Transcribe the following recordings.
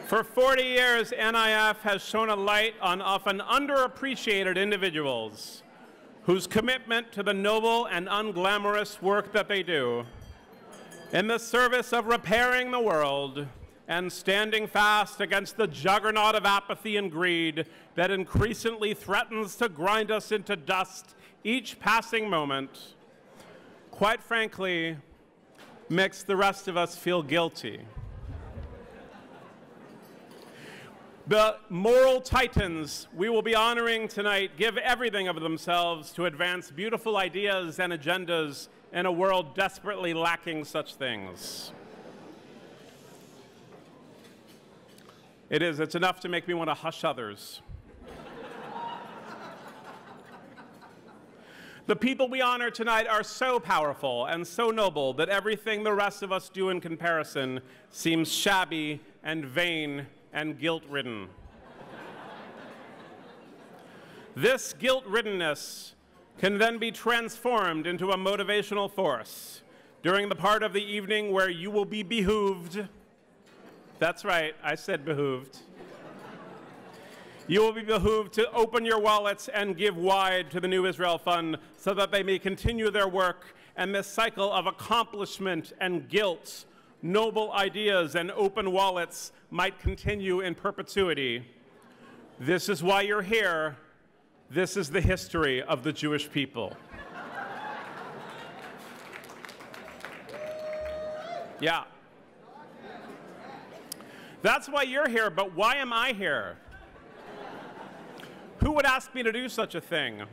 For 40 years, NIF has shone a light on often underappreciated individuals whose commitment to the noble and unglamorous work that they do in the service of repairing the world and standing fast against the juggernaut of apathy and greed that increasingly threatens to grind us into dust each passing moment, quite frankly, makes the rest of us feel guilty. The moral titans we will be honoring tonight give everything of themselves to advance beautiful ideas and agendas in a world desperately lacking such things. It's enough to make me want to hush others. The people we honor tonight are so powerful and so noble that everything the rest of us do in comparison seems shabby and vain and guilt-ridden. This guilt-riddenness can then be transformed into a motivational force during the part of the evening where you will be behooved. That's right, I said behooved. You will be behooved to open your wallets and give wide to the New Israel Fund so that they may continue their work and this cycle of accomplishment and guilt, noble ideas and open wallets might continue in perpetuity. This is why you're here. This is the history of the Jewish people. Yeah. That's why you're here, but why am I here? Who would ask me to do such a thing?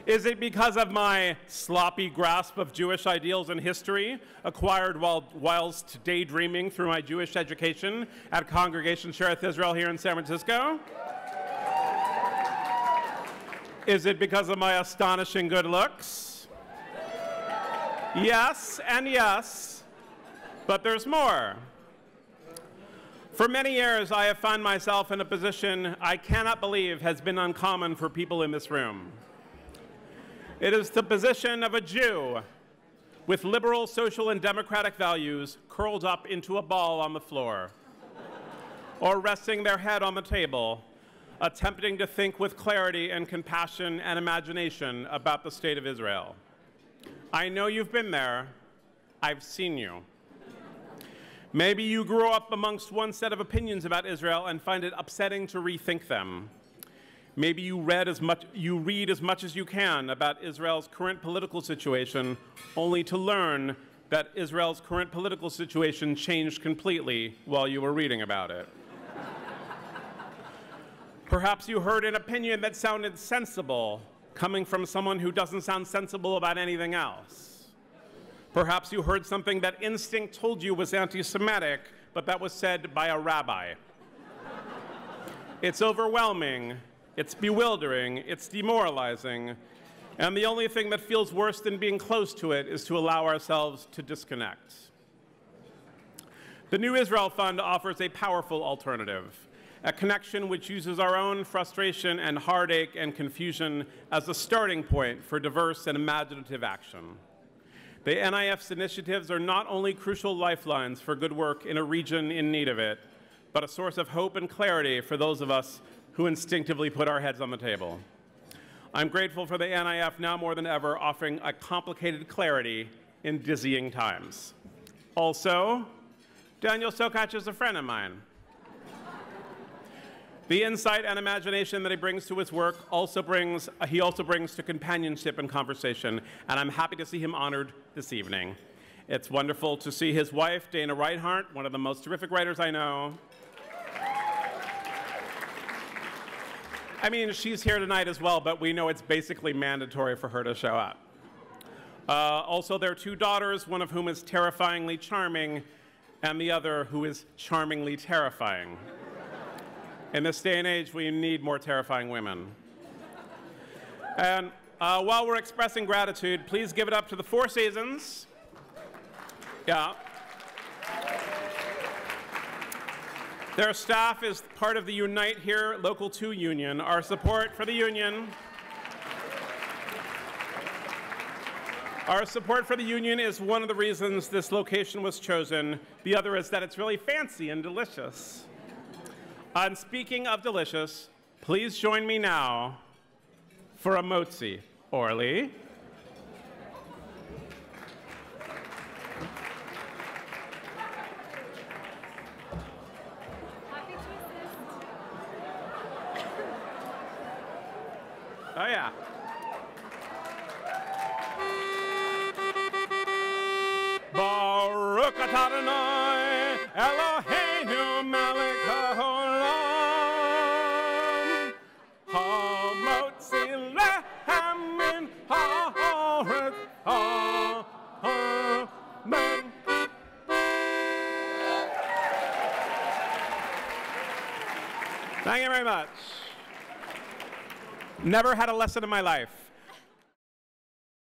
Is it because of my sloppy grasp of Jewish ideals and history, acquired whilst daydreaming through my Jewish education at Congregation Shereth Israel here in San Francisco? Is it because of my astonishing good looks? Yes and yes, but there's more. For many years, I have found myself in a position I cannot believe has been uncommon for people in this room. It is the position of a Jew with liberal, social, and democratic values curled up into a ball on the floor, or resting their head on the table, attempting to think with clarity and compassion and imagination about the state of Israel. I know you've been there. I've seen you. Maybe you grew up amongst one set of opinions about Israel and find it upsetting to rethink them. Maybe you read as much as you can about Israel's current political situation, only to learn that Israel's current political situation changed completely while you were reading about it. Perhaps you heard an opinion that sounded sensible, coming from someone who doesn't sound sensible about anything else. Perhaps you heard something that instinct told you was anti-Semitic, but that was said by a rabbi. It's overwhelming. It's bewildering, it's demoralizing, and the only thing that feels worse than being close to it is to allow ourselves to disconnect. The New Israel Fund offers a powerful alternative, a connection which uses our own frustration and heartache and confusion as a starting point for diverse and imaginative action. The NIF's initiatives are not only crucial lifelines for good work in a region in need of it, but a source of hope and clarity for those of us who instinctively put our heads on the table. I'm grateful for the NIF now more than ever offering a complicated clarity in dizzying times. Also, Daniel Sokach is a friend of mine. The insight and imagination that he brings to his work he also brings to companionship and conversation, and I'm happy to see him honored this evening. It's wonderful to see his wife, Dana Reinhardt, one of the most terrific writers I know. I mean, she's here tonight as well, but we know it's basically mandatory for her to show up. Also, their two daughters, one of whom is terrifyingly charming, and the other who is charmingly terrifying. In this day and age, we need more terrifying women. And while we're expressing gratitude, please give it up to the Four Seasons. Yeah. Their staff is part of the Unite Here Local 2 union. Our support for the union is one of the reasons this location was chosen. The other is that it's really fancy and delicious. And speaking of delicious, please join me now for a motzi. Orly. Oh, yeah. Baruch atah Adonai Eloheinu melech haolam hamotzi lechem min haaretz amen. Thank you very much. Never had a lesson in my life.